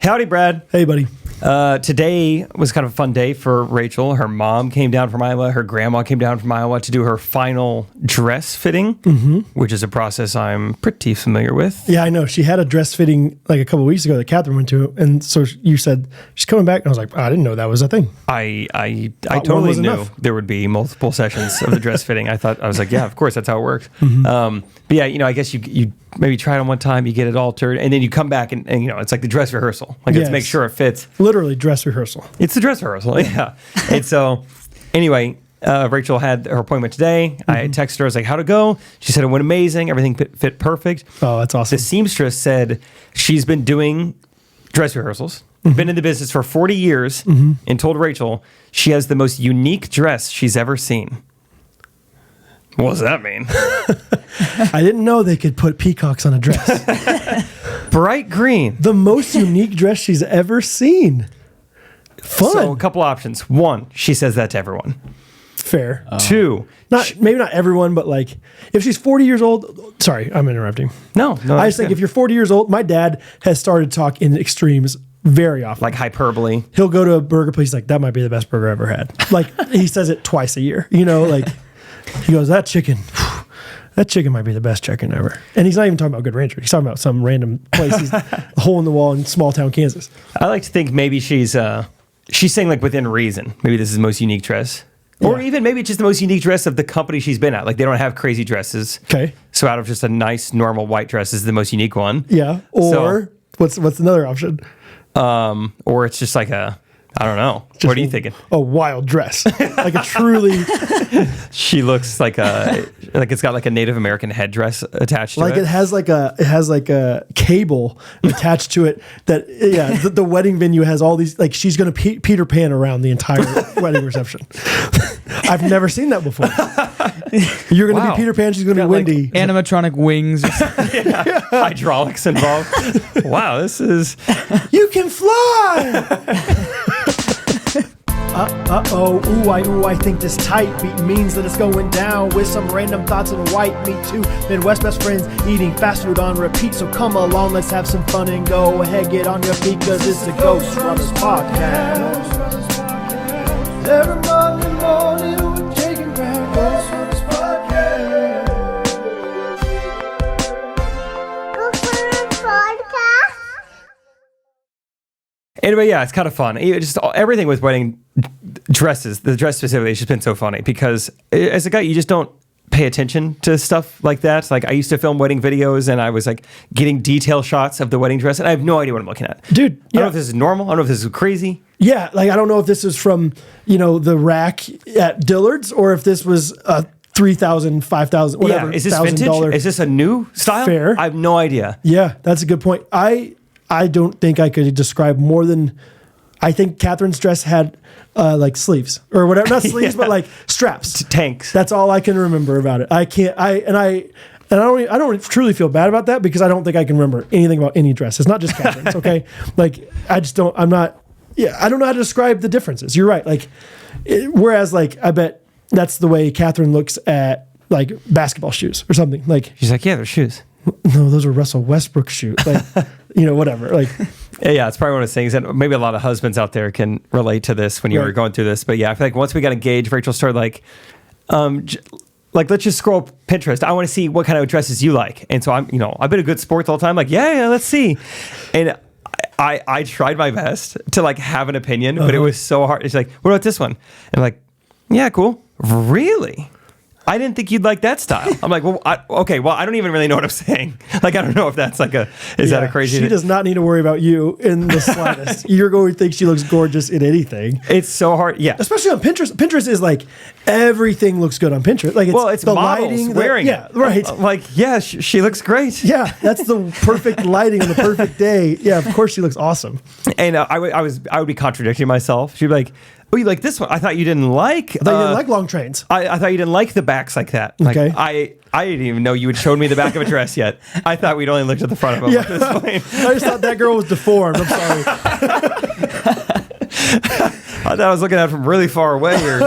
Howdy, Brad. Hey, buddy. Today was kind of a fun day for Rachel. Her mom came down from Iowa. Her grandma came down from Iowa to do her final dress fitting, which is a process I'm pretty familiar with. Yeah, I know. She had a dress fitting like a couple of weeks ago that Catherine went to. And so you said, she's coming back. And I was like, I didn't know that was a thing. I totally knew enough. There would be multiple sessions of the dress fitting. I was like, yeah, of course, that's how it works. But yeah, I guess you maybe try it on one time, you get it altered, and then you come back and it's like the dress rehearsal. Like, let's make sure it fits. Literally dress rehearsal. It's the dress rehearsal, yeah. And so, anyway, Rachel had her appointment today. I texted her. I was like, how'd it go? She said it went amazing. Everything fit perfect. Oh, that's awesome. The seamstress said she's been doing dress rehearsals, been in the business for 40 years, and told Rachel she has the most unique dress she's ever seen. What does that mean? I didn't know they could put peacocks on a dress. Bright green. The most unique dress she's ever seen. Fun. So a couple options. One, she says that to everyone. Fair. Two, maybe not everyone, but like if she's 40 years old. Sorry, I'm interrupting. No. I just think if you're 40 years old, my dad has started to talk in extremes very often. Like hyperbole. He'll go to a burger place like, that might be the best burger I ever had. Like he says it twice a year. Like he goes, that chicken might be the best chicken ever. And he's not even talking about Good Rancher. He's talking about some random place. He's a hole in the wall in small town Kansas. I like to think maybe she's saying like within reason. Maybe this is the most unique dress. Or even maybe it's just the most unique dress of the company she's been at. Like they don't have crazy dresses. Okay. So out of just a nice normal white dress is the most unique one. Yeah. Or what's another option? Or it's just like I don't know. What are you thinking? A wild dress. Like a truly... She looks like it's got like a Native American headdress attached to it. Like it has like a cable attached to it that, the wedding venue has all these, like she's going to Peter Pan around the entire wedding reception. I've never seen that before. You're going to be Peter Pan, she's going to be Wendy. Like animatronic wings. Hydraulics involved. Wow, this is... You can fly! I think this tight beat means that it's going down with some random thoughts and white meat too. Midwest best friends eating fast food on repeat. So come along, let's have some fun and go ahead, get on your feet, cause it's the Ghostrunners podcast. Every Monday morning we're taking back Ghostrunners podcast. Anyway, yeah, it's kind of fun. Just everything with wedding dresses, the dress specifically, it's just been so funny because as a guy, you just don't pay attention to stuff like that. Like I used to film wedding videos and I was like getting detail shots of the wedding dress and I have no idea what I'm looking at. Dude, I don't know if this is normal. I don't know if this is crazy. Yeah, like I don't know if this is from, the rack at Dillard's or if this was $3,000, $5,000, whatever. Yeah, is this vintage? Is this a new style? Fair. I have no idea. Yeah, that's a good point. I don't think I could describe more than, I think Catherine's dress had like sleeves or whatever, not sleeves, but like straps. Tanks. That's all I can remember about it. I don't truly feel bad about that because I don't think I can remember anything about any dress. It's not just Catherine's, okay? Like I don't know how to describe the differences. You're right. Like, whereas like, I bet that's the way Catherine looks at like basketball shoes or something. Like she's like, yeah, they're shoes. No, those are Russell Westbrook shoes. Like, whatever. Like, yeah, it's probably one of those things that maybe a lot of husbands out there can relate to this when you were going through this. But yeah, I feel like once we got engaged, Rachel started like, let's just scroll Pinterest. I want to see what kind of dresses you like. And so I've been a good sport the whole time. Like, yeah, let's see. And I tried my best to like have an opinion, but it was so hard. It's like, what about this one? And I'm like, yeah, cool. Really? I didn't think you'd like that style. I'm like, well, I don't even really know what I'm saying. Like, I don't know if that's like is that a crazy... She does not need to worry about you in the slightest. You're going to think she looks gorgeous in anything. It's so hard, yeah. Especially on Pinterest. Pinterest is like, everything looks good on Pinterest. Like, it's the lighting. Wearing yeah, right. She looks great. Yeah, that's the perfect lighting on the perfect day. Yeah, of course she looks awesome. And I would be contradicting myself. She'd be like, oh, you like this one? I thought you didn't like... I thought you didn't like long trains. I thought you didn't like the backs like that. Like, okay. I didn't even know you had shown me the back of a dress yet. I thought we'd only looked at the front of them at this point. I just thought that girl was deformed. I'm sorry. I thought I was looking at it from really far away. Or...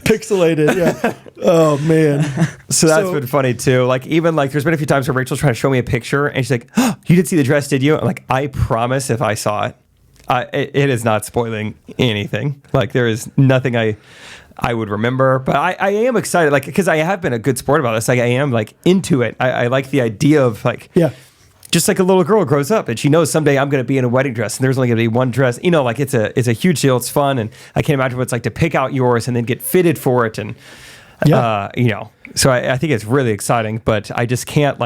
Pixelated, yeah. Oh man. So that's been funny too. Like even like there's been a few times where Rachel's trying to show me a picture and she's like, oh, you did see the dress, did you? I'm like, I promise if I saw it, it is not spoiling anything. Like there is nothing I would remember, but I am excited, like, because I have been a good sport about this. Like I am like into it. I like the idea of like, just like a little girl grows up and she knows someday I'm going to be in a wedding dress and there's only going to be one dress, you know, like it's a huge deal. It's fun. And I can't imagine what it's like to pick out yours and then get fitted for it. And, you know, so I think it's really exciting, but I just can't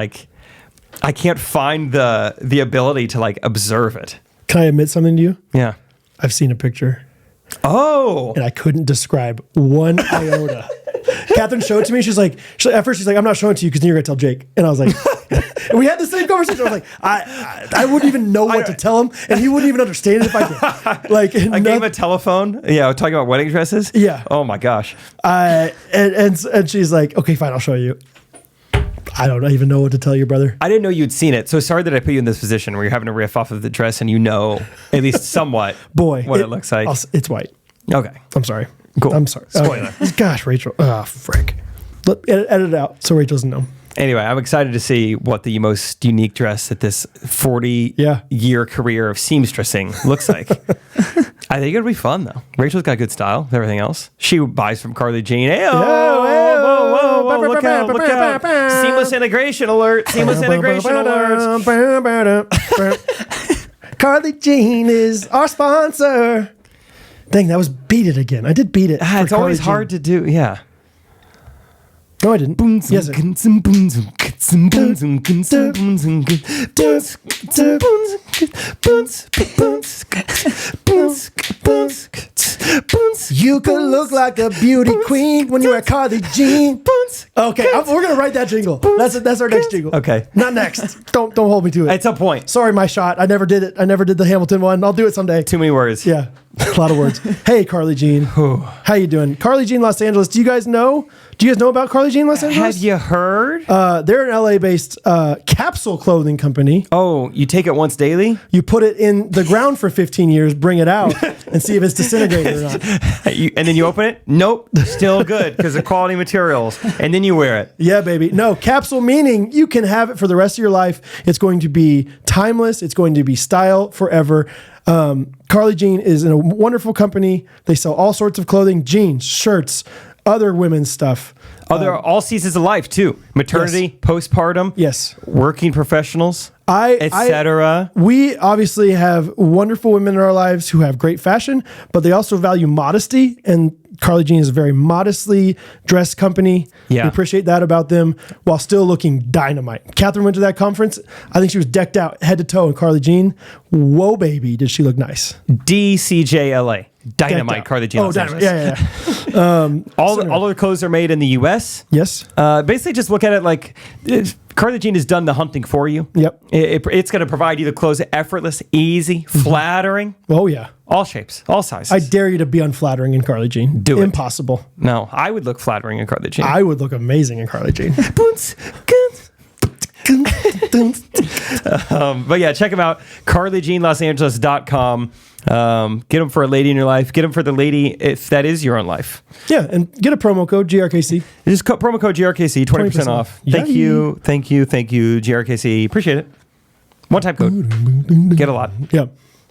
I can't find the ability to like observe it. Can I admit something to you? Yeah. I've seen a picture. Oh. And I couldn't describe one iota. Catherine showed it to me. At first she's like, I'm not showing it to you because then you're going to tell Jake. And I was like, and we had the same conversation. I was like, I wouldn't even know what to tell him. And he wouldn't even understand it if I did. Like, I gave him a telephone. Yeah. Talking about wedding dresses. Yeah. Oh my gosh. And she's like, okay, fine. I'll show you. I don't even know what to tell you, brother. I didn't know you'd seen it. So sorry that I put you in this position where you're having to riff off of the dress and you know at least somewhat what it looks like. It's white. Okay. I'm sorry. Cool. I'm sorry. Spoiler. Gosh, Rachel. Oh, frick. Edit it out so Rachel doesn't know. Anyway, I'm excited to see what the most unique dress that this 40-year career of seamstressing looks like. I think it'll be fun, though. Rachel's got good style with everything else. She buys from Carly Jean. Hey, whoa, look out. Seamless integration alert. Seamless integration alert. Carly Jean is our sponsor. Dang, that was Beat It again. I did Beat It. It's always hard to do. Yeah. No, I didn't. Yes, you could look like a beauty queen when you're a Carly Jean. Okay, we're gonna write that jingle. That's our next jingle. Okay, not next. Don't hold me to it. At some point. Sorry, my shot. I never did it. I never did the Hamilton one. I'll do it someday. Too many words. Yeah, a lot of words. Hey, Carly Jean. How you doing? Carly Jean Los Angeles. Do you guys know about Carly Jean Los Angeles? Have you heard? They're an LA-based capsule clothing company. Oh, you take it once daily? You put it in the ground for 15 years, bring it out, and see if it's disintegrated or not. And then you open it? Nope. Still good because of quality materials. And then you wear it. Yeah, baby. No, capsule meaning you can have it for the rest of your life. It's going to be timeless. It's going to be style forever. Carly Jean is a wonderful company. They sell all sorts of clothing, jeans, shirts, other women's stuff. They're all seasons of life too. Maternity, postpartum, working professionals, etc. We obviously have wonderful women in our lives who have great fashion, but they also value modesty. And Carly Jean is a very modestly dressed company. Yeah. We appreciate that about them while still looking dynamite. Catherine went to that conference. I think she was decked out head to toe in Carly Jean. Whoa, baby, did she look nice. DCJLA. Dynamite Carly Jean. Oh, Dynamite. Yeah. All of the clothes are made in the U.S. Yes. Basically, just look at it like Carly Jean has done the hunting for you. Yep. It's going to provide you the clothes effortless, easy, flattering. Oh, yeah. All shapes, all sizes. I dare you to be unflattering in Carly Jean. Do it. Impossible. No, I would look flattering in Carly Jean. I would look amazing in Carly Jean. But yeah, check them out. CarlyJeanLosAngeles.com. Get them for a lady in your life. Get them for the lady if that is your own life. Yeah, and get a promo code GRKC. Just promo code GRKC, 20% off. Thank you, GRKC. Appreciate it. One-time code. Get a lot. Yeah.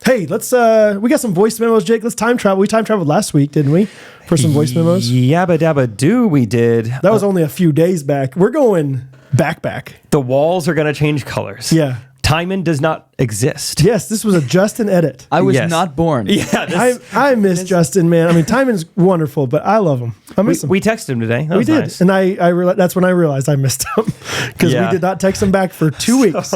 Hey, let's we got some voice memos, Jake. Let's time travel. We time traveled last week, didn't we? For some voice memos. Yabba dabba do, we did. That was only a few days back. We're going back. The walls are going to change colors. Yeah. Timon does not exist. Yes, this was a Justin edit. I was not born. Yeah, I miss Justin, man. I mean, Timon's wonderful, but I love him. I miss him. We texted him today. We did, nice. And I that's when I realized I missed him because we did not text him back for 2 weeks.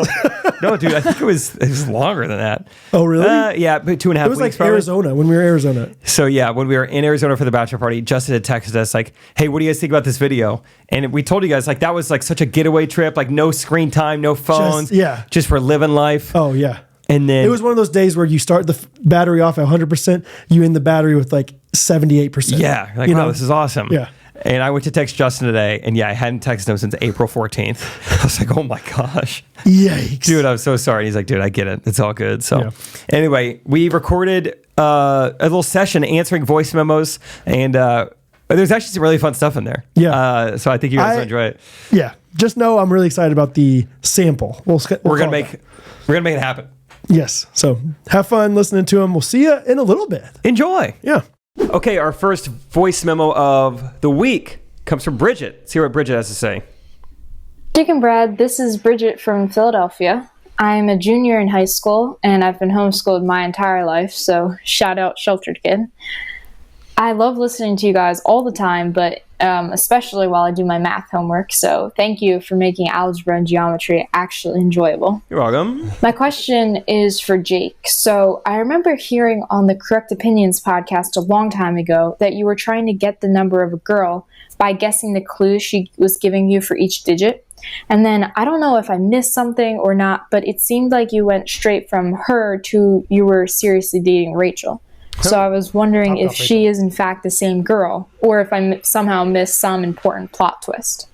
No, dude, I think it was longer than that. Oh, really? Yeah, but 2.5 weeks. It was like probably. Arizona, when we were in Arizona. So yeah, when we were in Arizona for the bachelor party, Justin had texted us like, "Hey, what do you guys think about this video?" And we told you guys like that was like such a getaway trip, like no screen time, no phones, just for living life. Oh yeah. And then it was one of those days where you start the battery off at 100%, you end the battery with like 78%. Yeah, like, wow, this is awesome. Yeah. And I went to text Justin today, and I hadn't texted him since April 14th. I was like, oh my gosh. Yikes. Dude, I'm so sorry. And he's like, dude, I get it. It's all good. So anyway, we recorded a little session answering voice memos, and But there's actually some really fun stuff in there. Yeah. So I think you guys will enjoy it. Yeah. Just know I'm really excited about the sample. We're gonna make it happen. Yes. So have fun listening to them. We'll see you in a little bit. Enjoy. Yeah. Okay, our first voice memo of the week comes from Bridget. Let's hear what Bridget has to say. Dick and Brad, this is Bridget from Philadelphia. I'm a junior in high school, and I've been homeschooled my entire life, so shout out Sheltered Kid. I love listening to you guys all the time, but especially while I do my math homework, so thank you for making algebra and geometry actually enjoyable. You're welcome. My question is for Jake. So I remember hearing on the Correct Opinions podcast a long time ago that you were trying to get the number of a girl by guessing the clues she was giving you for each digit. And then I don't know if I missed something or not, but it seemed like you went straight from her to you were seriously dating Rachel. So I was wondering if she is in fact the same girl, or if I somehow missed some important plot twist.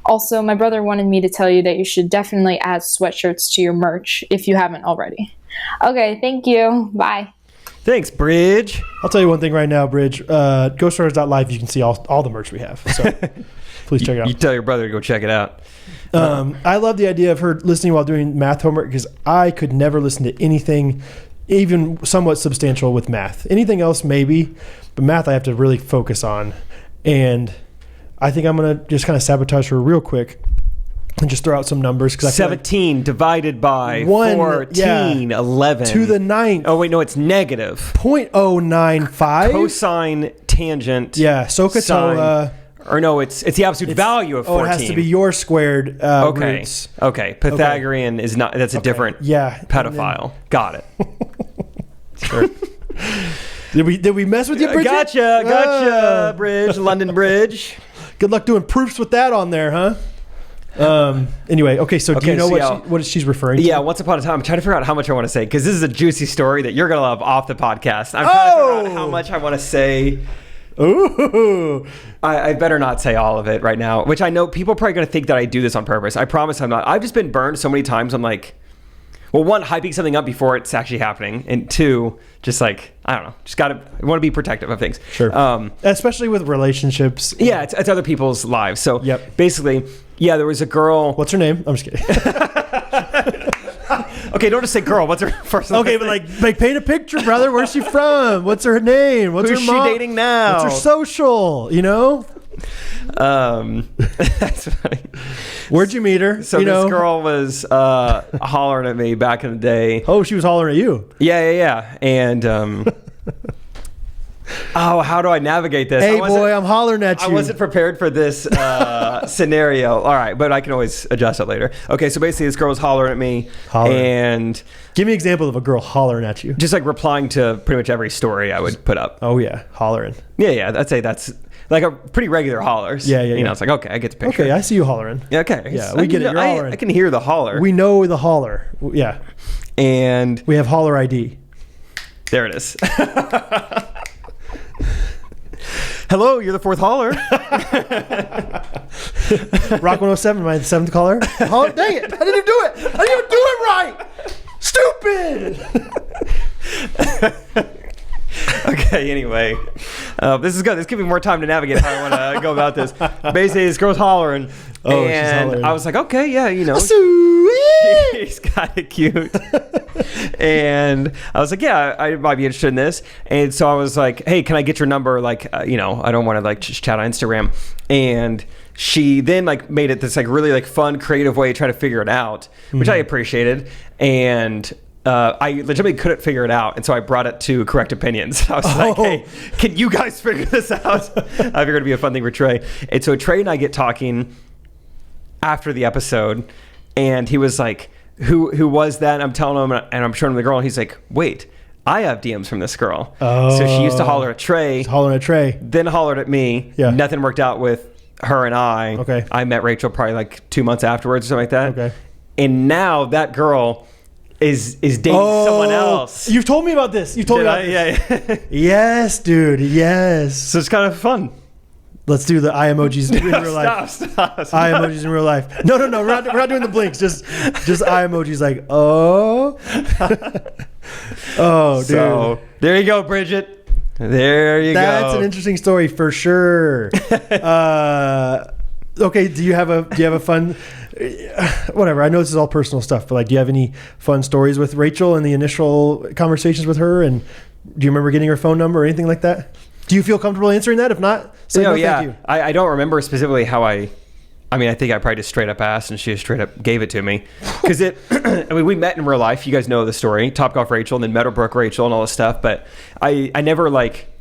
Also, my brother wanted me to tell you that you should definitely add sweatshirts to your merch if you haven't already. Okay, thank you. Bye. Thanks, Bridge. I'll tell you one thing right now, Bridge. Ghostrunners.live, you can see all the merch we have. So please check it out. You tell your brother to go check it out. I love the idea of her listening while doing math homework because I could never listen to anything even somewhat substantial with math. Anything else, maybe, but math I have to really focus on. And I think I'm going to just kind of sabotage her real quick and just throw out some numbers. 17 divided by 14, 11. To the ninth. Oh, wait, no, it's negative. 0.095. Cosine, tangent. Yeah, SOHCAHTOA. Or no, it's the absolute value of 14. Oh, it has to be your squared roots. Okay. Pythagorean is not, that's a different pedophile. Got it. Sure. Did we mess with you, Bridget? Gotcha, Bridge, London Bridge. Good luck doing proofs with that on there, huh? Anyway, okay, so do you know what she's referring to? Yeah, once upon a time, I'm trying to figure out how much I want to say, because this is a juicy story that you're going to love off the podcast. I'm trying to figure out how much I want to say. Ooh. I better not say all of it right now, which I know people are probably going to think that I do this on purpose. I promise I'm not. I've just been burned so many times. I'm like, well, one, hyping something up before it's actually happening. And two, just like, I don't know, just I want to be protective of things. Sure. Especially with relationships. Yeah, it's other people's lives. So basically, there was a girl. What's her name? I'm just kidding. Okay, don't just say girl. What's her first name? Okay, but like paint a picture, brother. Where's she from? What's her name? Who's her mom? She dating now? What's her social? You know? That's funny. Where'd you meet her? So this girl was hollering at me back in the day. Oh, she was hollering at you. Yeah. And how do I navigate this? Hey, boy, I'm hollering at you. I wasn't prepared for this scenario. All right, but I can always adjust it later. Okay, so basically this girl was hollering at me. And give me an example of a girl hollering at you. Just like replying to pretty much every story I would put up. Oh, yeah, hollering. Yeah, I'd say that's like a pretty regular hollers. Yeah. You know, it's like, okay, I get the picture. Okay, I see you hollering. Yeah, okay. Yeah, we get it. You're hollering. I can hear the holler. We know the holler. Yeah. And we have holler ID. There it is. Hello, you're the fourth holler. Rock 107, my seventh caller. Oh, dang it. I didn't even do it. I didn't even do it right. Stupid. Okay, anyway. This is good. This gives me more time to navigate how I want to go about this. Basically, this girl's hollering. Oh, and she's hollering. I was like, okay, yeah, you know. She's kind of cute. And I was like, yeah, I might be interested in this. And so I was like, hey, can I get your number? Like, you know, I don't want to like just chat on Instagram. And she then like made it this like really like fun, creative way to try to figure it out, which I appreciated. And I legitimately couldn't figure it out. And so I brought it to Correct Opinions. I was like, hey, can you guys figure this out? I figured it'd be a fun thing for Trey. And so Trey and I get talking after the episode. And he was like, who was that? And I'm telling him, and I'm showing him the girl. And he's like, wait, I have DMs from this girl. Oh. So she used to holler at Trey. Hollering at Trey. Then hollered at me. Yeah. Nothing worked out with her and I. Okay. I met Rachel probably like 2 months afterwards or something like that. Okay. And now that girl is dating someone else. You've told me about this. You told me about this. Yeah. Yes, dude. Yes. So it's kind of fun. Let's do the eye emojis in real life. Stop. Eye emojis in real life. No. We're not doing the blinks. Just eye emojis like, oh. Oh, dude. So there you go, Bridget. There you go. That's an interesting story for sure. Okay, do you have a fun, whatever, I know this is all personal stuff, but like, do you have any fun stories with Rachel and the initial conversations with her? And do you remember getting her phone number or anything like that? Do you feel comfortable answering that? If not, say no, yeah. thank you. I don't remember specifically how I think I probably just straight up asked and she just straight up gave it to me. Because we met in real life. You guys know the story. Topgolf Rachel and then Meadowbrook Rachel and all this stuff. But I never like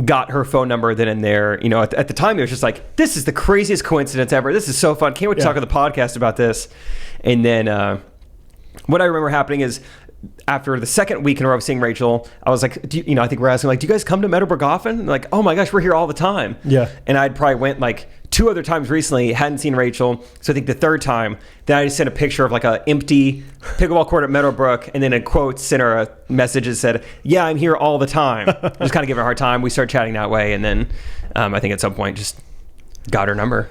got her phone number then and there. You know, at the time it was just like, this is the craziest coincidence ever. This is so fun. Can't wait to talk on the podcast about this. And then what I remember happening is after the second week in a row of seeing Rachel, I was like, I think we're asking like, do you guys come to Meadowbrook often? And like, oh my gosh, we're here all the time. Yeah. And I'd probably went like 2 other times recently, hadn't seen Rachel. So I think the third time, then I just sent a picture of like an empty pickleball court at Meadowbrook, and then in quotes sent her a message that said, yeah, I'm here all the time. Just kind of give her a hard time. We started chatting that way, and then I think at some point just got her number.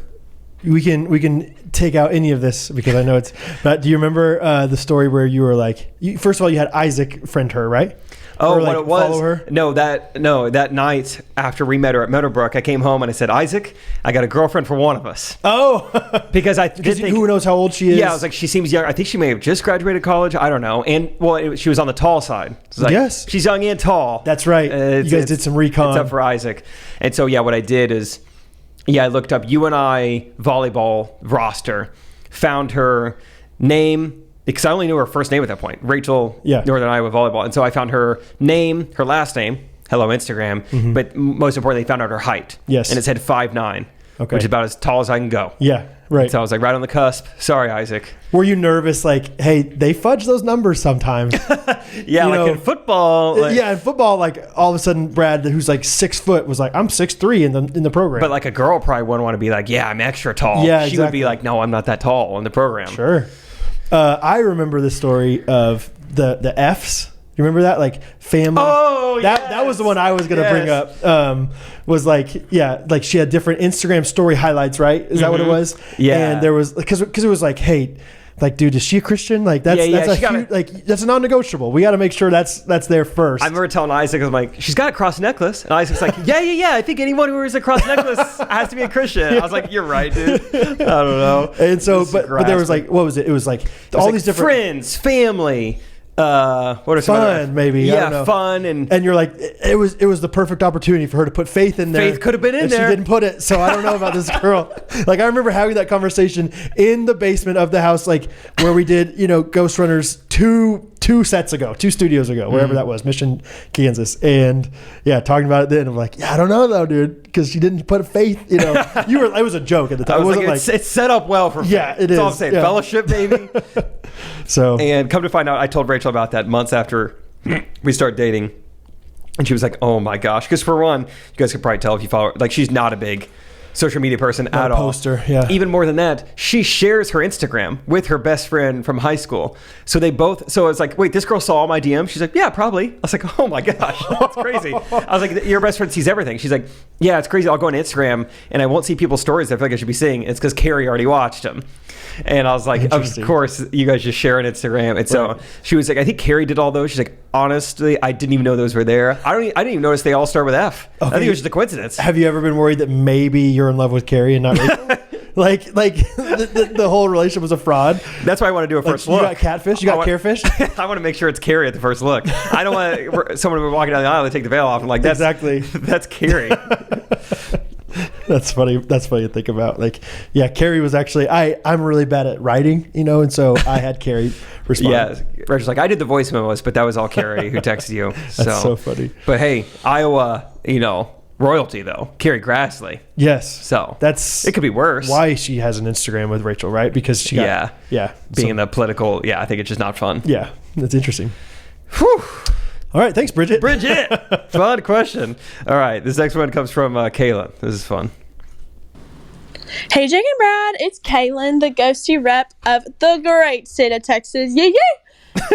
We can take out any of this because I know it's not. Do you remember the story where you were like, first of all, you had Isaac friend her, right? Oh, or, like, what it was? Follow her? No, that night after we met her at Meadowbrook, I came home and I said, Isaac, I got a girlfriend for one of us. Oh, because I did think, who knows how old she is? Yeah, I was like, she seems young. I think she may have just graduated college. I don't know. And she was on the tall side. So like, yes, she's young and tall. That's right. You guys did some recon. It's up for Isaac. And so what I did is, I looked up UNI volleyball roster, found her name, because I only knew her first name at that point, Rachel, Northern Iowa Volleyball. And so I found her name, her last name, hello Instagram, but most importantly, found out her height. Yes. And it said 5'9", which is about as tall as I can go. Yeah, right. So I was like right on the cusp. Sorry, Isaac. Were you nervous? Like, hey, they fudge those numbers sometimes. In football. In football, like all of a sudden, Brad, who's like 6 foot, was like, I'm 6'3" in the program. But like a girl probably wouldn't want to be like, yeah, I'm extra tall. Yeah, she would be like, no, I'm not that tall in the program. Sure. I remember the story of the Fs. You remember that? Like family. Oh, that was the one I was going to bring up. Was like, she had different Instagram story highlights, right? Is that what it was? Yeah. And there was, because it was like, hey, like, dude, is she a Christian? Like, that's a non-negotiable. We got to make sure that's there first. I remember telling Isaac, I was like, she's got a cross necklace. And Isaac's like, yeah. I think anyone who wears a cross necklace has to be a Christian. I was like, you're right, dude. I don't know. And so, but there was like, what was it? It was like all these different friends, family. What are some fun, other, maybe. I don't know. Fun and you're like, it was the perfect opportunity for her to put faith in there. Faith could have been in there. She didn't put it, so I don't know about this girl. Like, I remember having that conversation in the basement of the house, like where we did, Ghostrunners two studios ago, wherever that was, Mission, Kansas, and talking about it then. I'm like, I don't know though, dude, because she didn't put faith. It was a joke at the time. I was like, it's set up well for faith. Yeah, it That's is. all I'm saying. Fellowship, baby. So, and come to find out, I told Rachel about that months after we started dating, and she was like, "Oh my gosh!" Because for one, you guys could probably tell if you follow her, like, she's not a big social media person at all. Poster, yeah. Even more than that, she shares her Instagram with her best friend from high school. So they both. So it's like, wait, this girl saw all my DMs. She's like, yeah, probably. I was like, oh my gosh, that's crazy. I was like, your best friend sees everything. She's like, yeah, it's crazy. I'll go on Instagram and I won't see people's stories I feel like I should be seeing. It's because Carrie already watched them. And I was like, of course, you guys just share on Instagram. And so she was like, I think Carrie did all those. She's like, honestly, I didn't even know those were there. I didn't even notice they all start with F. Okay. I think it was just a coincidence. Have you ever been worried that maybe you're in love with Carrie and not Rachel? like the whole relationship was a fraud? That's why I want to do a first look. You got catfish? You got carefish? I want to make sure it's Carrie at the first look. I don't want someone to be walking down the aisle and take the veil off. I'm like, that's Carrie. That's funny. That's funny to think about. Like, Carrie was actually, I'm really bad at writing, and so I had Carrie respond. Yeah, Rachel's like, I did the voice memos, but that was all Carrie who texted you. That's so funny. But hey, Iowa, royalty though, Carrie Grassley. Yes. So it could be worse. Why she has an Instagram with Rachel, right? Because she got, being in the political, I think it's just not fun. Yeah, that's interesting. Whew. All right, thanks, Bridget. Fun question. All right, this next one comes from Kaylin. This is fun. Hey, Jake and Brad, it's Kaylin, the ghosty rep of the great state of Texas. Yeah.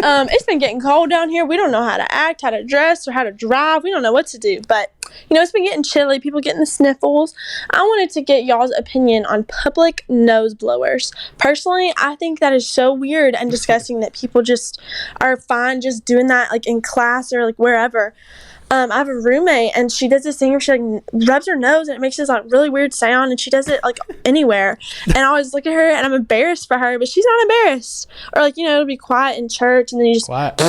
It's been getting cold down here. We don't know how to act, how to dress, or how to drive. We don't know what to do. But, it's been getting chilly. People getting the sniffles. I wanted to get y'all's opinion on public nose blowers. Personally, I think that is so weird and disgusting that people just are fine just doing that, like, in class or, like, wherever. I have a roommate, and she does this thing where she like rubs her nose, and it makes this like really weird sound, and she does it like anywhere. And I always look at her, and I'm embarrassed for her, but she's not embarrassed. Or like, it'll be quiet in church, and then you just Quiet.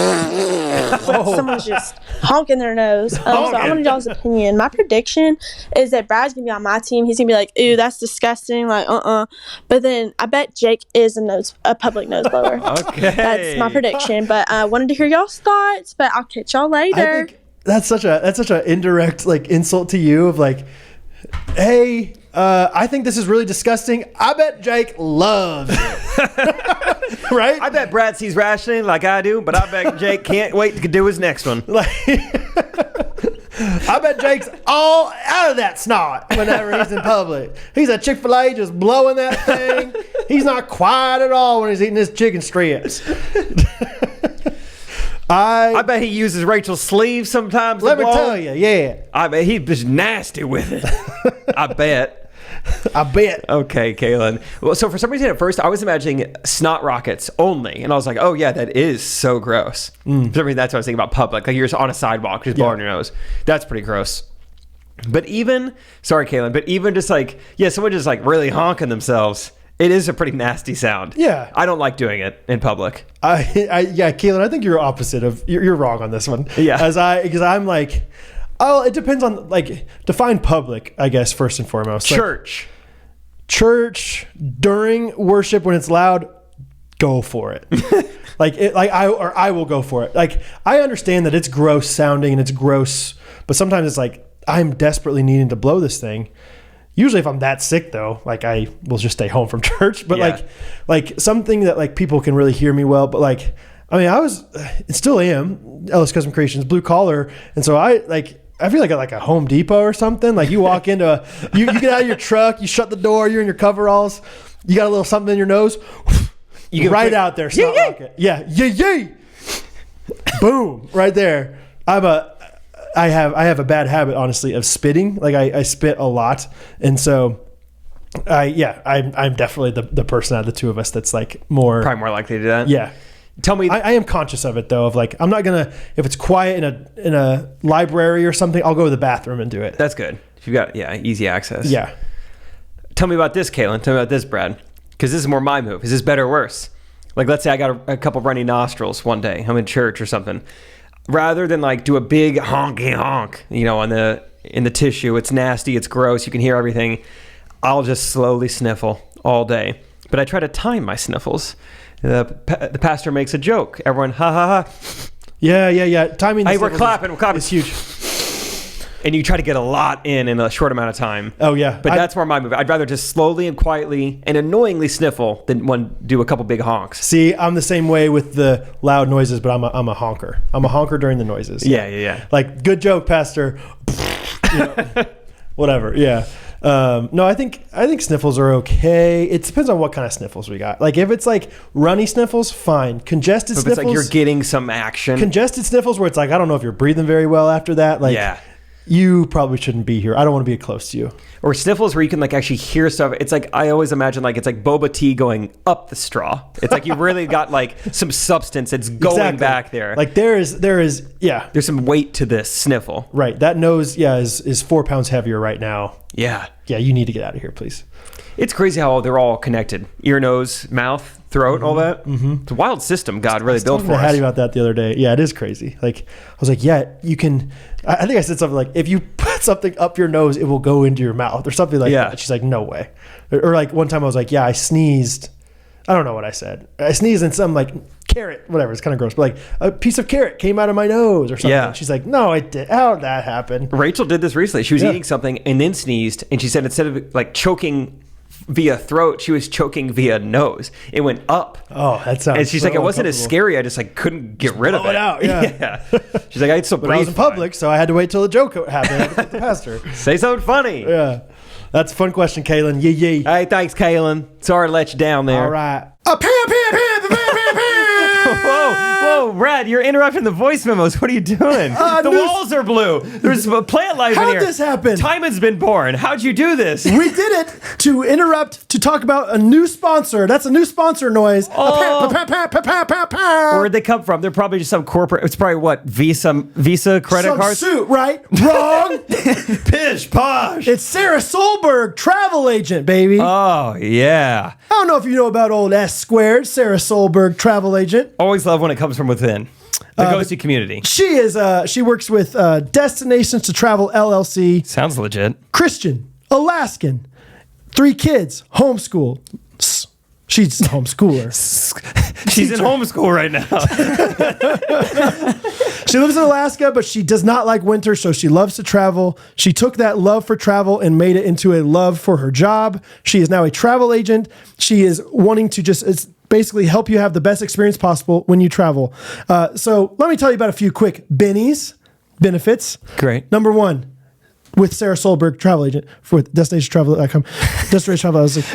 someone's just honking their nose. So I wanted y'all's opinion. My prediction is that Brad's gonna be on my team. He's gonna be like, "Ew, that's disgusting." Like, But then I bet Jake is a public nose blower. Okay. That's my prediction. But I wanted to hear y'all's thoughts. But I'll catch y'all later. I think that's such a indirect like insult to you of like, hey, I think this is really disgusting. I bet Jake loves it. Right? I bet Brad sees rationing like I do, but I bet Jake can't wait to do his next one. Like, I bet Jake's all out of that snot whenever he's in public. He's at Chick-fil-A just blowing that thing. He's not quiet at all when he's eating his chicken strips. I bet he uses Rachel's sleeve sometimes. Let me tell you, yeah. I bet he's just nasty with it. I bet. Okay, Kaylin. Well, so for some reason at first I was imagining Snot Rockets only, and I was like, oh yeah, that is so gross. For some reason that's what I was thinking about public, like you're just on a sidewalk just blowing your nose. That's pretty gross. But even, sorry Kaylin, but even just like, someone just like really honking themselves, it is a pretty nasty sound. Yeah. I don't like doing it in public. Kaylin, I think you're opposite of, you're wrong on this one. Yeah. Because I'm like, oh, it depends on, like, define public, I guess, first and foremost. Church. Church, during worship when it's loud, go for it. I will go for it. Like, I understand that it's gross sounding and it's gross, but sometimes it's like, I'm desperately needing to blow this thing. Usually if I'm that sick though, like I will just stay home from church, but like something that like people can really hear me well, but like, I mean, still am Ellis Custom Creations blue collar. And so I feel like at like a Home Depot or something. Like you walk into you get out of your truck, you shut the door, you're in your coveralls, you got a little something in your nose, you get right out there. Snot rocket. Yeah. Boom. Right there. I have a bad habit, honestly, of spitting. Like I spit a lot. And so I'm definitely the person out of the two of us that's like probably more likely to do that. Yeah. Tell me, I am conscious of it though, of like, I'm not gonna, if it's quiet in a library or something, I'll go to the bathroom and do it. That's good. If you've got, easy access. Yeah. Tell me about this, Kaylin. Tell me about this, Brad. Because this is more my move. Is this better or worse? Like, let's say I got a couple runny nostrils one day. I'm in church or something. Rather than like do a big honky honk, in the tissue, it's nasty, it's gross, you can hear everything. I'll just slowly sniffle all day. But I try to time my sniffles. The pastor makes a joke. Everyone, ha ha ha. Yeah. Timing. Hey, we're clapping. It's huge. And you try to get a lot in a short amount of time. Oh yeah. But that's more my move. I'd rather just slowly and quietly and annoyingly sniffle than do a couple big honks. See, I'm the same way with the loud noises, but I'm a honker. I'm a honker during the noises. Yeah. Like, good joke, pastor. Whatever. Yeah. No, I think sniffles are okay. It depends on what kind of sniffles we got. Like if it's like runny sniffles, fine. Congested sniffles. It's like you're getting some action. Congested sniffles where it's like, I don't know if you're breathing very well after that. Like, you probably shouldn't be here. I don't want to be close to you. Or sniffles where you can like actually hear stuff. It's like, I always imagine like it's like boba tea going up the straw. It's like you really got like some substance. It's going back there. Like there is there's some weight to this sniffle. Right. That nose is 4 pounds heavier right now. Yeah. You need to get out of here, please. It's crazy how they're all connected. Ear, nose, mouth, throat, all that. Mm-hmm. It's a wild system God really built for us. I had about that the other day. Yeah, it is crazy. Like, I was like, you can, I think I said something like, if you put something up your nose, it will go into your mouth or something like that. She's like, no way. Or like one time I was like, I sneezed. I don't know what I said. I sneezed and some like carrot, whatever. It's kind of gross, but like a piece of carrot came out of my nose or something. Yeah. She's like, no, I did. How did that happen? Rachel did this recently. She was eating something and then sneezed. And she said, instead of like choking via throat, she was choking via nose. It went up. Oh, that sounds. And she's like, it wasn't as scary. I just like couldn't get rid of it. Out, yeah. She's like, I still breathe. I was in public, so I had to wait till the joke happened. I had to thank the pastor. Say something funny. Yeah. That's a fun question, Kaylin. Yee. Hey, thanks, Kaylin. Sorry to let you down there. All right. Whoa. Whoa, Brad, you're interrupting the voice memos. What are you doing? The walls are blue. There's plant life in here. How'd this happen? Timon's been born. How'd you do this? We did it to interrupt to talk about a new sponsor. That's a new sponsor noise. Where'd they come from? They're probably just some corporate. It's probably what? Visa credit Some cards? suit, right? Wrong. Pish posh. It's Sarasolberg, travel agent, baby. Oh, yeah. I don't know if you know about old S squared, Sarasolberg, travel agent. Always love when it comes from within. The ghosty community. She works with Destinations to Travel LLC. Sounds legit. Christian, Alaskan, 3 kids, homeschool. She's a homeschooler. She's in homeschool right now. She lives in Alaska, but she does not like winter, so she loves to travel. She took that love for travel and made it into a love for her job. She is now a travel agent. She is wanting to just basically help you have the best experience possible when you travel. So let me tell you about a few quick benefits. Great. Number 1, with Sarasolberg, travel agent, for destinationtravel.com. Destination Travel, I was like,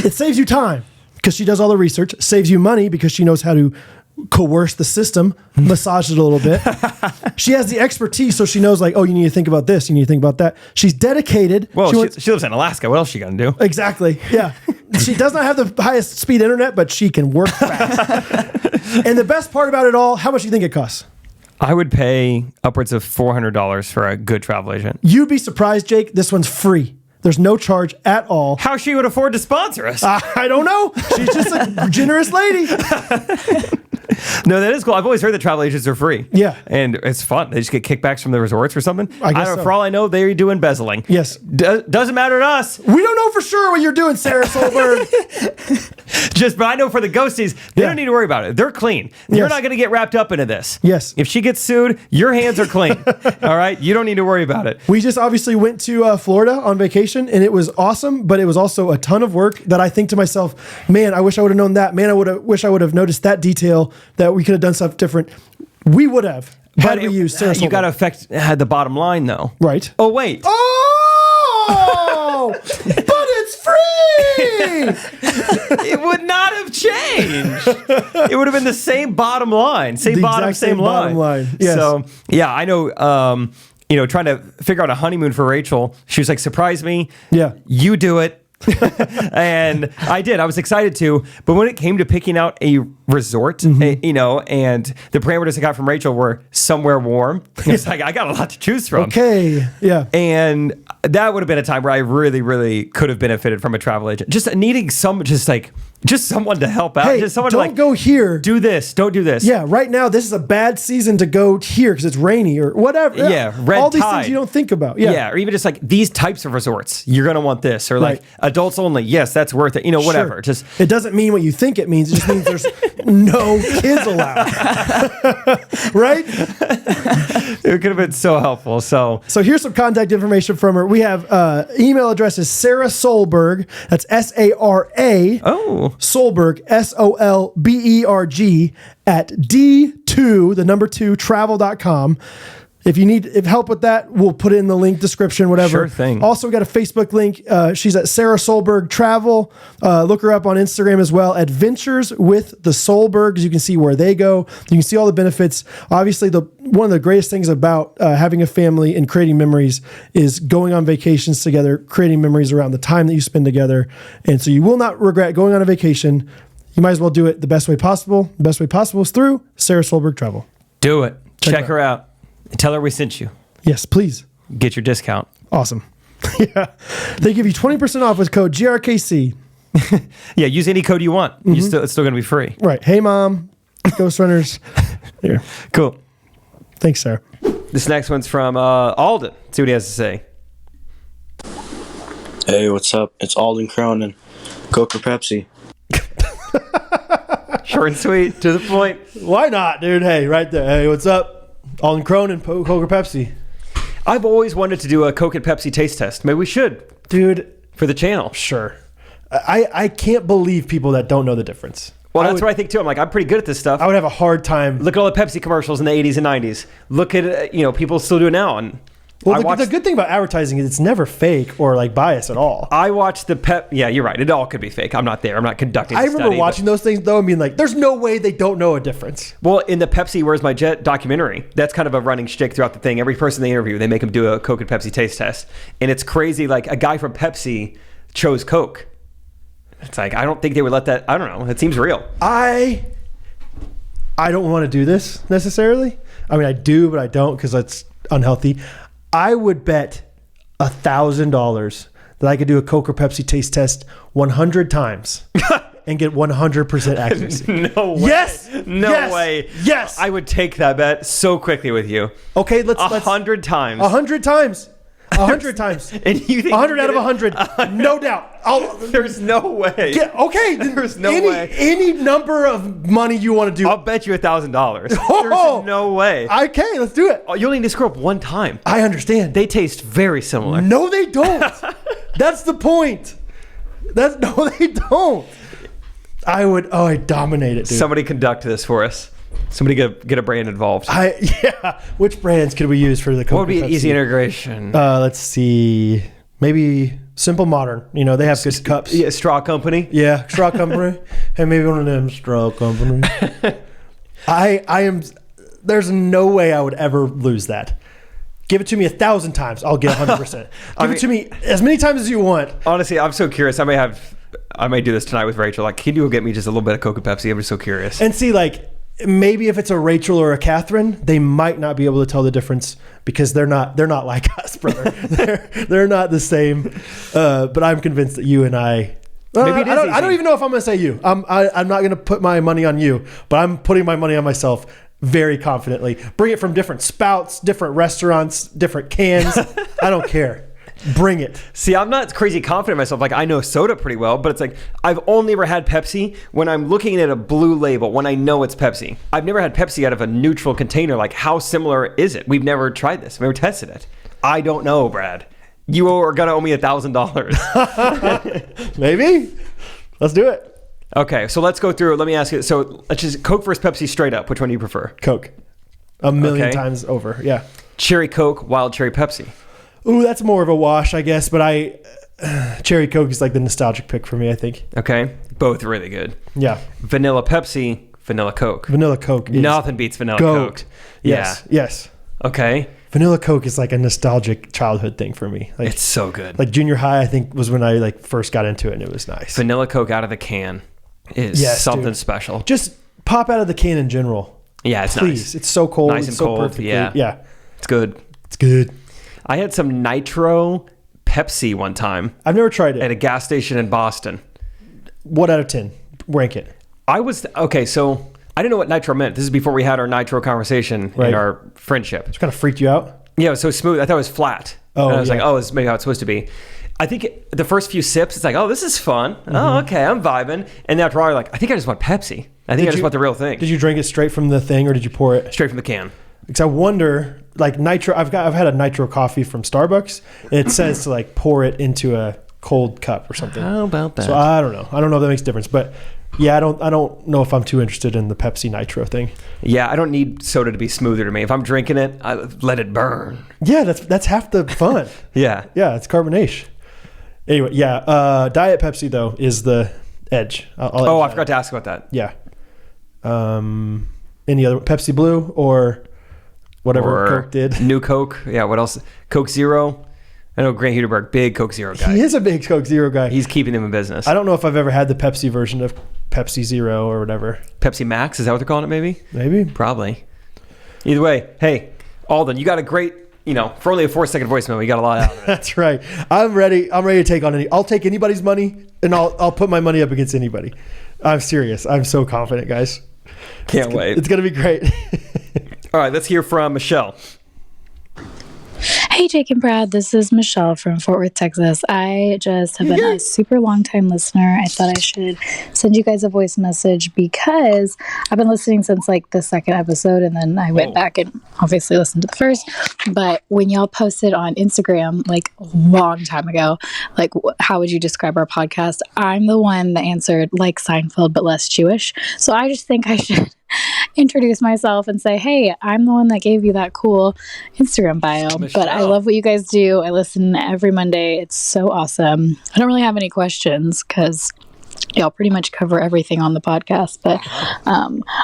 it saves you time because she does all the research. Saves you money because she knows how to coerce the system, massage it a little bit. She has the expertise, so she knows, like, oh, you need to think about this, you need to think about that. She's dedicated. Well, she lives in Alaska. What else she gonna do? Exactly. Yeah. She does not have the highest speed internet, but she can work fast. And the best part about it all, how much do you think it costs? I would pay upwards of $400 for a good travel agent. You'd be surprised, Jake. This one's free. There's no charge at all. How she would afford to sponsor us? I don't know. She's just a generous lady. No, that is cool. I've always heard that travel agents are free. Yeah. And it's fun. They just get kickbacks from the resorts or something. I guess don't know. so. For all I know, they do embezzling. Yes. Doesn't matter to us. We don't know for sure what you're doing, Sarasolberg. But I know for the ghosties, they don't need to worry about it. They're clean. You're Yes. not going to get wrapped up into this. Yes. If she gets sued, your hands are clean. All right? You don't need to worry about it. We just obviously went to Florida on vacation, and it was awesome, but it was also a ton of work that I think to myself, man, I wish I would have known that. Man, wish I would have noticed that detail, that we could have done stuff different. We would have. Had we used Sarasolberg. You got to affect the bottom line, though. Right. Oh, wait. Oh! But it's free! It would not have changed. It would have been the same bottom line. Same The bottom, exact same same line. bottom line. Yes. So, yeah, I know, trying to figure out a honeymoon for Rachel, she was like, surprise me. Yeah. You do it. And I did. I was excited to. But when it came to picking out a resort, and the parameters I got from Rachel were somewhere warm, it's like, I got a lot to choose from. Okay. Yeah. And that would have been a time where I really, really could have benefited from a travel agent. Just needing someone to help out. Hey, just someone don't go here. Do this. Don't do this. Yeah, right now this is a bad season to go here because it's rainy or whatever. Yeah, red all these tide. things you don't think about. Yeah, or even just like these types of resorts, you're gonna want this, or like Right. adults only. Yes, that's worth it. Whatever. Sure. Just it doesn't mean what you think it means. It just means there's no kids allowed. Right? it could have been so helpful. So here's some contact information from her. We have email address is Sarasolberg. That's SARA. Oh. Solberg, SOLBERG at D2, the number 2, travel.com. If you need help with that, we'll put it in the link description, whatever. Sure thing. Also, we got a Facebook link. She's at Sarasolberg Travel. Look her up on Instagram as well. Adventures with the Solbergs. You can see where they go. You can see all the benefits. Obviously, one of the greatest things about having a family and creating memories is going on vacations together, creating memories around the time that you spend together. And so you will not regret going on a vacation. You might as well do it the best way possible. The best way possible is through Sarasolberg Travel. do it. Check her her out. Tell her we sent you. Yes, please. Get your discount. Awesome. Yeah. They give you 20% off with code GRKC. Yeah, use any code you want. It's still going to be free. Right. Hey, Mom. Ghostrunners. Here. Cool. Thanks, Sarah. This next one's from Alden. See what he has to say. Hey, what's up? It's Alden Cronin. Coke or Pepsi? Short and sweet, to the point. Why not, dude? Hey, right there. Hey, what's up? Alden Cronin, Coke or Pepsi? I've always wanted to do a Coke and Pepsi taste test. Maybe we should. Dude, For the channel. sure. I can't believe people that don't know the difference. Well, that's what I think too. I'm like, I'm pretty good at this stuff. I would have a hard time. Look at all the Pepsi commercials in the 80s and 90s. Look at, people still do it now. And Well, the good thing about advertising is it's never fake or like biased at all. I watched Yeah, you're right. It all could be fake. I'm not there. I'm not conducting. I remember watching those things though and being like, "There's no way they don't know a difference." Well, in the Pepsi "Where's My Jet" documentary, that's kind of a running shtick throughout the thing. Every person they interview, they make them do a Coke and Pepsi taste test, and it's crazy. Like a guy from Pepsi chose Coke. It's like I don't think they would let that. I don't know. It seems real. I don't want to do this necessarily. I mean, I do, but I don't because that's unhealthy. I would bet $1,000 that I could do a Coke or Pepsi taste test 100 times and get 100% accuracy. No way. Yes. No yes. way. Yes. I would take that bet so quickly with you. Okay, let's 100 times. 100 times. 100 times. And you think 100 out of 100. No doubt. There's no way. Okay. There's no way. Any number of money you want to do. I'll bet you $1,000. Oh, There's no way. Okay, let's do it. Oh, you'll need to screw up one time. I understand. They taste very similar. No, they don't. That's the point. No, they don't. I dominate it, dude. Somebody conduct this for us. Somebody get a brand involved. Yeah. Which brands could we use for the Coke? What would be an easy integration? Let's see. Maybe Simple Modern. You know, they have good cups. Yeah, Straw Company. Yeah, Straw Company. Hey, maybe one of them Straw Company. I am. There's no way I would ever lose that. Give it to me 1,000 times. I'll get 100%. Give it to me as many times as you want. Honestly, I'm so curious. I may do this tonight with Rachel. Like, can you go get me just a little bit of Coke and Pepsi? I'm just so curious. And see, like, maybe if it's a Rachel or a Catherine, they might not be able to tell the difference because they're not like us, brother. they're not the same. But I'm convinced that you and I. I don't even know if I'm going to say you. I'm not going to put my money on you, but I'm putting my money on myself very confidently. Bring it from different spouts, different restaurants, different cans. I don't care. Bring it. See, I'm not crazy confident in myself. Like, I know soda pretty well, but it's like I've only ever had Pepsi when I'm looking at a blue label when I know it's Pepsi. I've never had Pepsi out of a neutral container. Like, how similar is it? We've never tried this. We've never tested it. I don't know, Brad. You are going to owe me $1,000. Maybe. Let's do it. Okay, so let's go through. Let me ask you. So let's just Coke versus Pepsi straight up. Which one do you prefer? Coke. A million times over. Yeah. Cherry Coke, wild cherry Pepsi. Ooh, that's more of a wash, I guess. But Cherry Coke is like the nostalgic pick for me, I think. Okay, both really good. Yeah. Vanilla Pepsi, vanilla Coke. Vanilla Coke. Nothing beats vanilla Coke. Yes. Yeah. Yes. Okay. Vanilla Coke is like a nostalgic childhood thing for me. Like, it's so good. Like junior high, I think was when I like first got into it, and it was nice. Vanilla Coke out of the can is something special. Just pop out of the can in general. Yeah, it's Please. nice. It's so cold. Nice and it's so cold. perfectly. Yeah. Yeah. It's good. It's good. I had some Nitro Pepsi one time. I've never tried it. At a gas station in Boston. What out of 10? Rank it. So I didn't know what Nitro meant. This is before we had our Nitro conversation in our friendship. It kind of freaked you out? Yeah, it was so smooth. I thought it was flat. Oh, and I was like, it's maybe how it's supposed to be. I think the first few sips, it's like, oh, this is fun. Mm-hmm. Oh, okay, I'm vibing. And after a while, you're like, I think I just want Pepsi. I just want the real thing. Did you drink it straight from the thing, or did you pour it? Straight from the can. Because I wonder, like Nitro, I've had a Nitro coffee from Starbucks. And it says to like pour it into a cold cup or something. How about that? So I don't know. I don't know if that makes a difference. But yeah, I don't know if I'm too interested in the Pepsi Nitro thing. Yeah, I don't need soda to be smoother to me. If I'm drinking it, I let it burn. Yeah, that's half the fun. Yeah. Yeah, it's carbonation. Anyway, yeah. Diet Pepsi though is the edge. I forgot to ask about that. Yeah. Any other Pepsi Blue or whatever Coke did? New Coke. Yeah. What else? Coke Zero. I know Grant Huderberg, big Coke Zero guy. He is a big Coke Zero guy. He's keeping them in business. I don't know if I've ever had the Pepsi version of Pepsi Zero or whatever. Pepsi Max, is that what they're calling it? Maybe. Probably. Either way, hey, Alden, you got a great, for only a 4-second voicemail, you got a lot out of it. That's right. I'm ready to take on I'll take anybody's money, and I'll put my money up against anybody. I'm serious. I'm so confident, guys. Can't wait. It's going to be great. All right, let's hear from Michelle. Hey, Jake and Brad, this is Michelle from Fort Worth, Texas. I just have been a super long time listener. I thought I should send you guys a voice message because I've been listening since like the second episode, and then I went back and obviously listened to the first. But when y'all posted on Instagram like a long time ago, like how would you describe our podcast? I'm the one that answered like Seinfeld but less Jewish. So I just think I should introduce myself and say, hey, I'm the one that gave you that cool Instagram bio. Michelle. But I love what you guys do. I listen every Monday. It's so awesome. I don't really have any questions because y'all pretty much cover everything on the podcast. But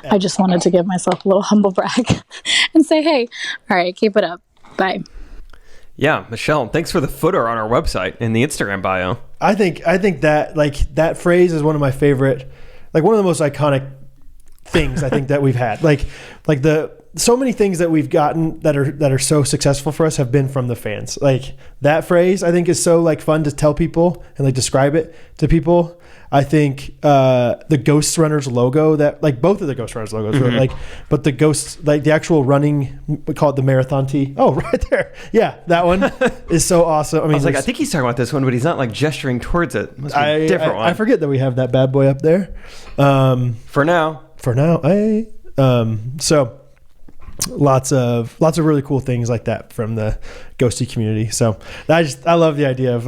I just wanted to give myself a little humble brag and say, hey, all right, keep it up. Bye. Yeah, Michelle, thanks for the footer on our website in the Instagram bio. I think that that phrase is one of my favorite, one of the most iconic things I think that we've had. So many things that we've gotten that are so successful for us have been from the fans. That phrase I think is so fun to tell people and describe it to people. I think the Ghostrunners logo, that both of the Ghostrunners logos, mm-hmm. But the ghost, the actual running, we call it the marathon tee. Oh, right there, yeah, that one is so awesome. I mean, I think he's talking about this one, but he's not gesturing towards it. Must be a different one. I forget that we have that bad boy up there. For now, so lots of really cool things like that from the ghosty community. So I love the idea of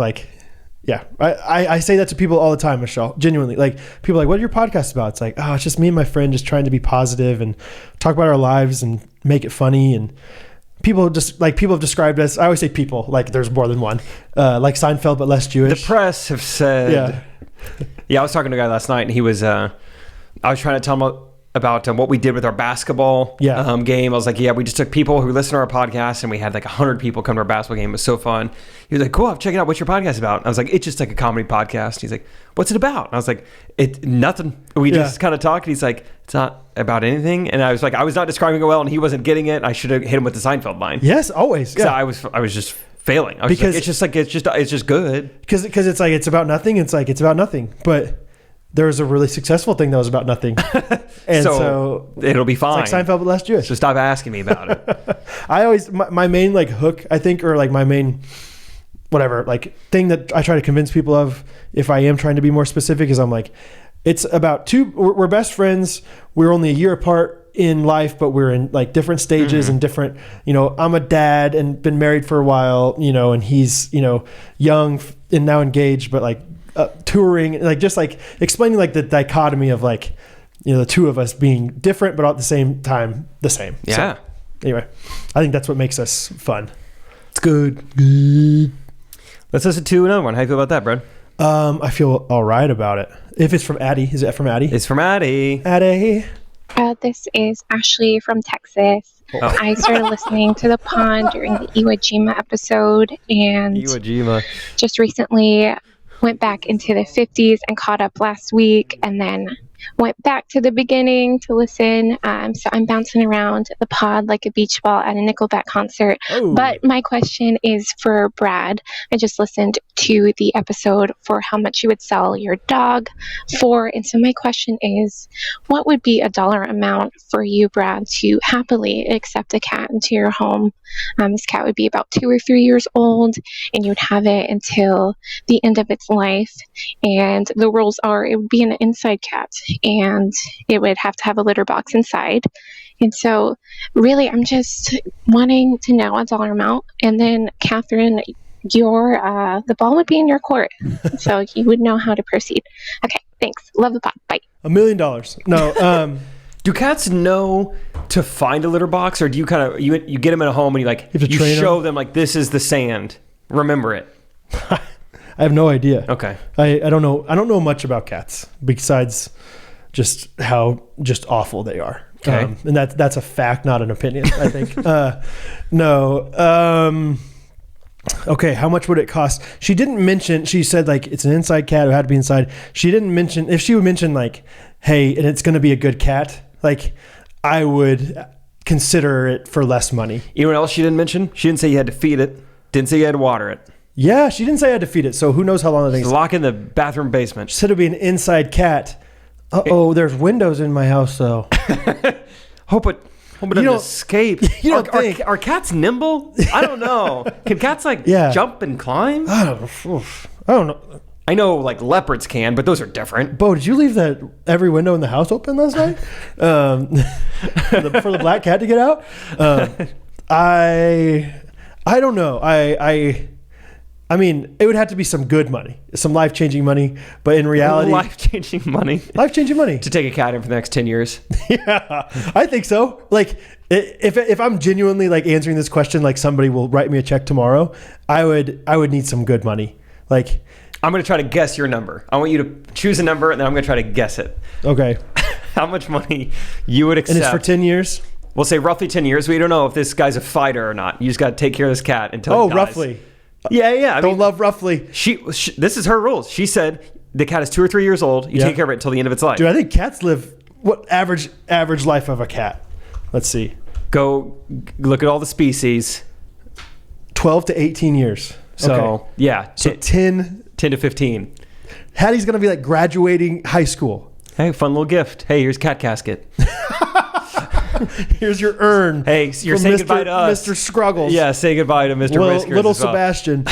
yeah, I say that to people all the time, Michelle. Genuinely, people are like, "What are your podcasts about?" It's it's just me and my friend just trying to be positive and talk about our lives and make it funny. And people people have described us. I always say people there's more than one, like Seinfeld but less Jewish. The press have said, yeah. I was talking to a guy last night, and he was. I was trying to tell him about what we did with our basketball game. I was like, we just took people who listen to our podcast, and we had 100 people come to our basketball game. It was so fun. He was like, cool, I'm checking out. What's your podcast about? I was like, it's just a comedy podcast. He's like, what's it about? And I was like, nothing. We just kind of talked. He's like, it's not about anything. And I was like, I was not describing it well, and he wasn't getting it. I should have hit him with the Seinfeld line. Yes, always. Yeah. I was just failing. I was because it's just good. Because it's about nothing. It's about nothing. But there was a really successful thing that was about nothing. And so it'll be fine. It's Seinfeld but less Jewish. So stop asking me about it. I always, my main hook, I think, or my main whatever, thing that I try to convince people of, if I am trying to be more specific, is I'm it's about we're best friends. We're only a year apart in life, but we're in different stages, mm-hmm. and different, I'm a dad and been married for a while, and he's, young and now engaged, but touring, just explaining the dichotomy of the two of us being different but at the same time the same. Yeah. So, anyway, I think that's what makes us fun. It's good. Let's listen to another one. How you feel about that, Brad? I feel all right about it. If it's from Addie, is it from Addie? It's from Addie. Addie. This is Ashley from Texas. Oh. I started listening to the pond during the Iwo Jima episode, and just recently went back into the 50s and caught up last week, and then went back to the beginning to listen. So I'm bouncing around the pod like a beach ball at a Nickelback concert. Oh. But my question is for Brad. I just listened to the episode for how much you would sell your dog for. And so my question is, what would be a dollar amount for you, Brad, to happily accept a cat into your home? This cat would be about 2 or 3 years old, and you would have it until the end of its life. And the rules are it would be an inside cat, and it would have to have a litter box inside. And so really I'm just wanting to know a dollar amount, and then Catherine, the ball would be in your court, so you would know how to proceed. Okay, thanks. Love the pod. Bye. $1 million. No. Do cats know to find a litter box, or do you kind of you get them in a home and you show them this is the sand, remember it? I have no idea. Okay. I don't know much about cats besides just how awful they are. Okay. And that's a fact, not an opinion, I think. No. Okay, how much would it cost? She didn't mention, she said it's an inside cat, it had to be inside. She didn't mention, if she would mention hey, and it's going to be a good cat, I would consider it for less money. You know what else she didn't mention? She didn't say you had to feed it. Didn't say you had to water it. Yeah, she didn't say I had to feed it, so who knows how long it takes. Lock in the bathroom basement. She said it'd be an inside cat. There's windows in my house, though. Hope it doesn't escape. You don't think. Are cats nimble? I don't know. Can cats jump and climb? I don't know. I know leopards can, but those are different. Bo, did you leave every window in the house open last night? For the black cat to get out? I don't know. I mean, it would have to be some good money, some life-changing money. But in reality, life-changing money to take a cat in for the next 10 years. Yeah, I think so. Like, if I'm genuinely like answering this question, like somebody will write me a check tomorrow, I would need some good money. Like, I'm going to try to guess your number. I want you to choose a number, and then I'm going to try to guess it. Okay. How much money you would accept? And it's for 10 years? We'll say roughly 10 years. We don't know if this guy's a fighter or not. You just got to take care of this cat until he dies. Roughly. Yeah. Don't love roughly. She this is her rules. She said the cat is 2 or 3 years old. You take care of it until the end of its life. Dude, I think cats live what average life of a cat? Let's see. Go look at all the species. 12 to 18 years. So okay. Yeah. So 10 to 15. Hattie's gonna be like graduating high school. Hey, fun little gift. Hey, here's cat casket. Here's your urn. Hey, you're saying goodbye to us. Mr. Scruggles. Yeah, say goodbye to Mr. Whiskers. Little Sebastian.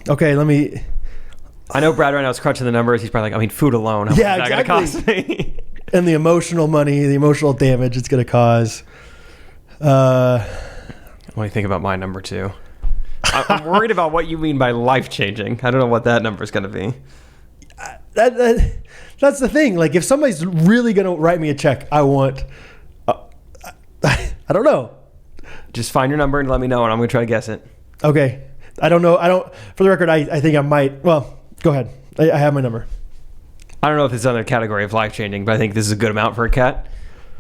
Okay, let me... I know Brad right now is crunching the numbers. He's probably like, food alone. How much is that going to cost me? And the emotional money, the emotional damage it's going to cause. What do you think about my number 2? I'm worried about what you mean by life-changing. I don't know what that number is going to be. That's the thing. Like, if somebody's really going to write me a check, I want... I don't know. Just find your number and let me know, and I'm going to try to guess it. Okay. I don't know. For the record, I think I might... Well, go ahead. I have my number. I don't know if it's another category of life-changing, but I think this is a good amount for a cat.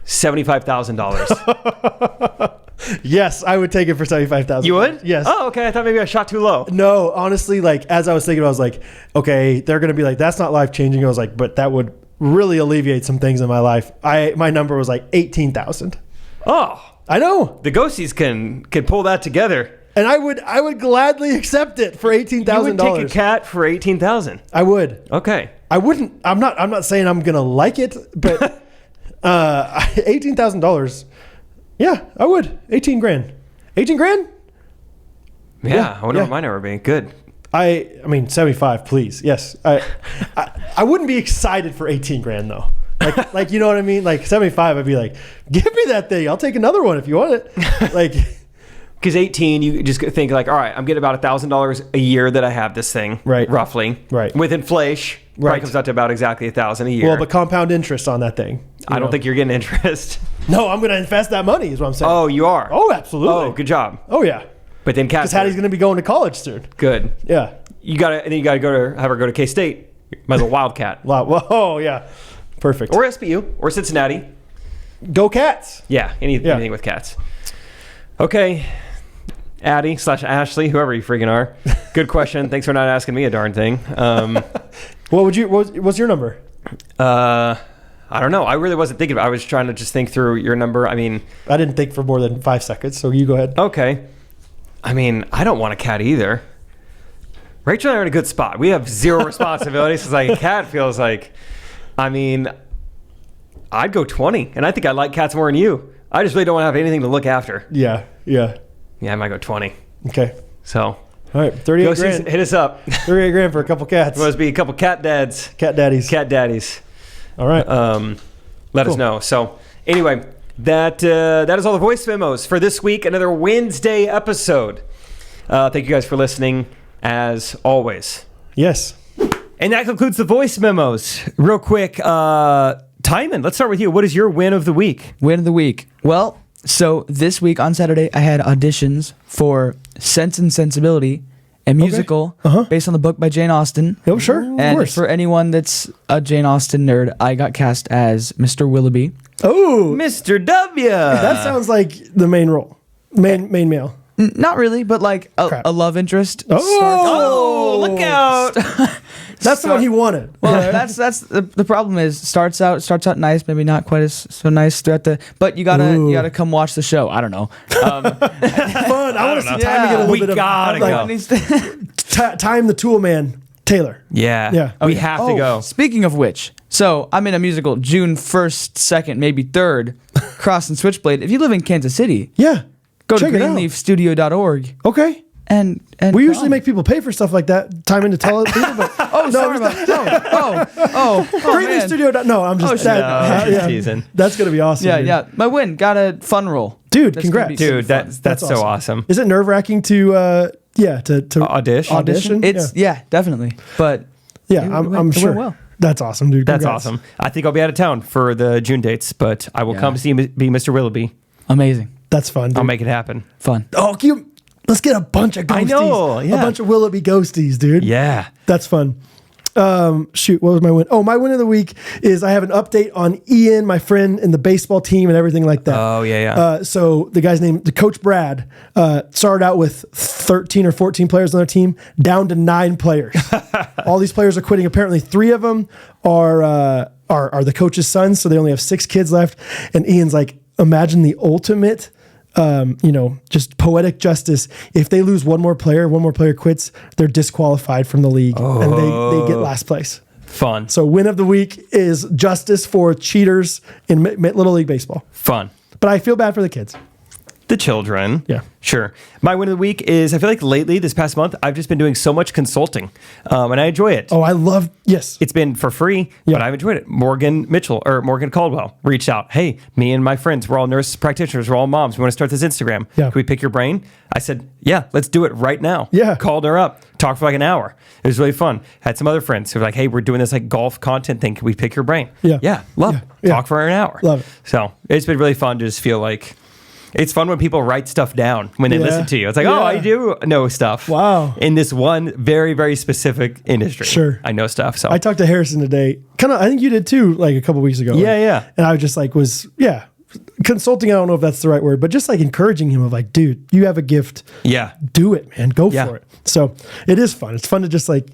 $75,000. Yes, I would take it for $75,000. You would? Yes. Oh, okay. I thought maybe I shot too low. No, honestly, like, as I was thinking, I was like, okay, they're going to be like, that's not life-changing. I was like, but that would really alleviate some things in my life. My number was like 18,000. Oh. I know. The ghosties can pull that together. And I would gladly accept it for $18,000. You would take a cat for $18,000. I would. Okay. I wouldn't. I'm not saying I'm gonna like it, but $18,000. Yeah, I would. 18 grand. 18 grand? Yeah. I wonder what my number would be. Good. I mean 75, please. Yes. I wouldn't be excited for 18 grand though. Like you know what I mean? Like 75, I'd be like, give me that thing. I'll take another one if you want it. Like. Because 18, you just think like, all right, I'm getting about $1,000 a year that I have this thing, right? Roughly, right? With inflation, probably comes out to about exactly $1,000 a year. Well, but compound interest on that thing. I don't think you're getting interest. No, I'm going to invest that money. Is what I'm saying. Oh, you are. Oh, absolutely. Oh, good job. Oh yeah. But then because Hattie's going to be going to college soon. Good. Yeah. You got to have her go to K-State. Might as well Wildcat. Oh yeah. Perfect. Or SBU or Cincinnati. Go Cats. Yeah. Anything with cats. Okay. Addie/Ashley, whoever you freaking are. Good question. Thanks for not asking me a darn thing. What's your number? I don't know. I really wasn't thinking about it. I was trying to just think through your number. I mean, I didn't think for more than 5 seconds, so you go ahead. Okay. I mean, I don't want a cat either. Rachel and I are in a good spot. We have zero responsibilities. It's like a cat feels like, I mean, I'd go 20, and I think I like cats more than you. I just really don't want to have anything to look after. Yeah. Yeah, I might go 20. Okay. So. All right, 38 grand. Hit us up. 38 grand for a couple cats. It must be a couple cat dads. Cat daddies. All right. Let us know. So anyway, that is all the voice memos for this week. Another Wednesday episode. Thank you guys for listening, as always. Yes. And that concludes the voice memos. Real quick, Timon, let's start with you. What is your win of the week? Win of the week. Well, so this week on Saturday, I had auditions for Sense and Sensibility, a musical based on the book by Jane Austen. Oh, sure. And for anyone that's a Jane Austen nerd, I got cast as Mr. Willoughby. Oh, Mr. W. That sounds like the main role, main male. Not really, but like a love interest. Oh, look out! That's the one he wanted. Well, that's the problem is starts out nice, maybe not quite as so nice throughout the. But you gotta come watch the show. I don't know. Fun. I want to see time to get a little bit of. Time the Tool Man Taylor. Yeah. We have to go. Speaking of which, so I'm in a musical June 1st, 2nd, maybe 3rd, Cross and Switchblade. If you live in Kansas City, go to greenleafstudio.org. Okay. And we usually make people pay for stuff like that. Time in to tell people, but Greenleaf Studio. No, I'm just teasing. That's gonna be awesome. Yeah. My win got a fun role, dude. Congrats, dude. That's so awesome. Is it nerve wracking to to audition. It's definitely. But I'm sure. Went well. That's awesome, dude. That's Congrats. awesome. I think I'll be out of town for the June dates, but I will come be Mr. Willoughby. Amazing. That's fun, dude. I'll make it happen. Fun. Oh, let's get a bunch of ghosties. I know, yeah. A bunch of Willoughby ghosties, dude. Yeah. That's fun. Shoot, what was my win? Oh, my win of the week is I have an update on Ian, my friend in the baseball team and everything like that. Oh, yeah. So the guy's name, the coach Brad, started out with 13 or 14 players on their team, down to 9 players. All these players are quitting. Apparently 3 of them are the coach's sons, so they only have 6 kids left. And Ian's like, imagine the ultimate just poetic justice. If they lose one more player quits, they're disqualified from the league and they get last place. Fun. So win of the week is justice for cheaters in Little League Baseball. Fun. But I feel bad for the kids. The children. Yeah. Sure. My win of the week is I feel like lately, this past month, I've just been doing so much consulting and I enjoy it. Oh, I love, yes. It's been for free, but I've enjoyed it. Morgan Caldwell reached out. Hey, me and my friends, we're all nurse practitioners. We're all moms. We want to start this Instagram. Yeah. Can we pick your brain? I said, yeah, let's do it right now. Yeah. Called her up, talked for like an hour. It was really fun. Had some other friends who were like, hey, we're doing this like golf content thing. Can we pick your brain? Yeah. Yeah. Love it. Yeah. Talk for an hour. Love it. So it's been really fun to just feel like, it's fun when people write stuff down when they listen to you. It's like, oh, I do know stuff. Wow. In this one very, very specific industry. Sure. I know stuff. So I talked to Harrison today. I think you did too, like a couple weeks ago. Yeah. And I was just like, consulting, I don't know if that's the right word, but just like encouraging him of like, dude, you have a gift. Yeah. Do it, man. Go for it. So it is fun. It's fun to just like,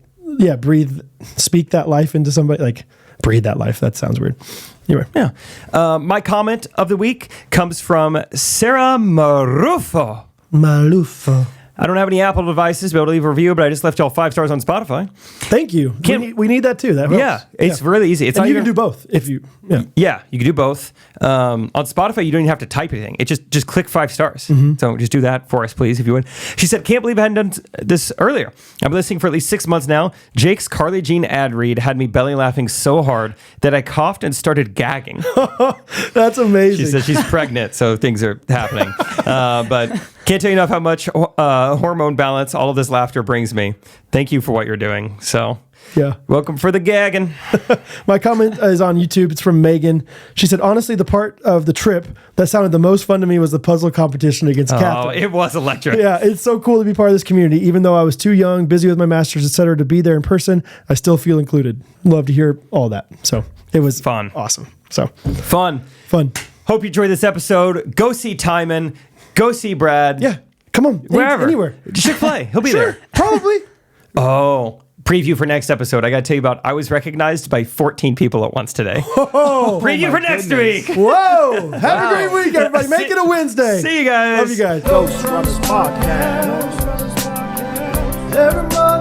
breathe, speak that life into somebody, like breathe that life. That sounds weird. Anyway. Yeah. My comment of the week comes from Sarah Marufo. I don't have any Apple devices to be able to leave a review, but I just left y'all 5 stars on Spotify. Thank you. We need that too. That helps. It's really easy. It's and you can do both if you. Yeah, you can do both. On Spotify, you don't even have to type anything. It just click 5 stars. So just do that for us, please, if you would. She said, can't believe I hadn't done this earlier. I've been listening for at least 6 months now. Jake's Carly Jean ad read had me belly laughing so hard that I coughed and started gagging. That's amazing. She said she's pregnant, so things are happening. But can't tell you enough how much hormone balance all of this laughter brings me. Thank you for what you're doing. So welcome for the gagging. My comment is on YouTube. It's from Megan. She said, honestly, the part of the trip that sounded the most fun to me was the puzzle competition against Catherine. Oh, it was electric. Yeah, it's so cool to be part of this community. Even though I was too young, busy with my masters, etc., to be there in person, I still feel included. Love to hear all that. So it was fun. Awesome. So fun. Hope you enjoyed this episode. Go see Timon. Go see Brad. Yeah. Come on. Wherever. Anywhere. Chick-fil-A. He'll be there. Probably. Oh, preview for next episode. I got to tell you about, I was recognized by 14 people at once today. Preview for next week. Whoa. Have a great week, everybody. Make it a Wednesday. See you guys. Love you guys. Ghostrunners podcast. Everybody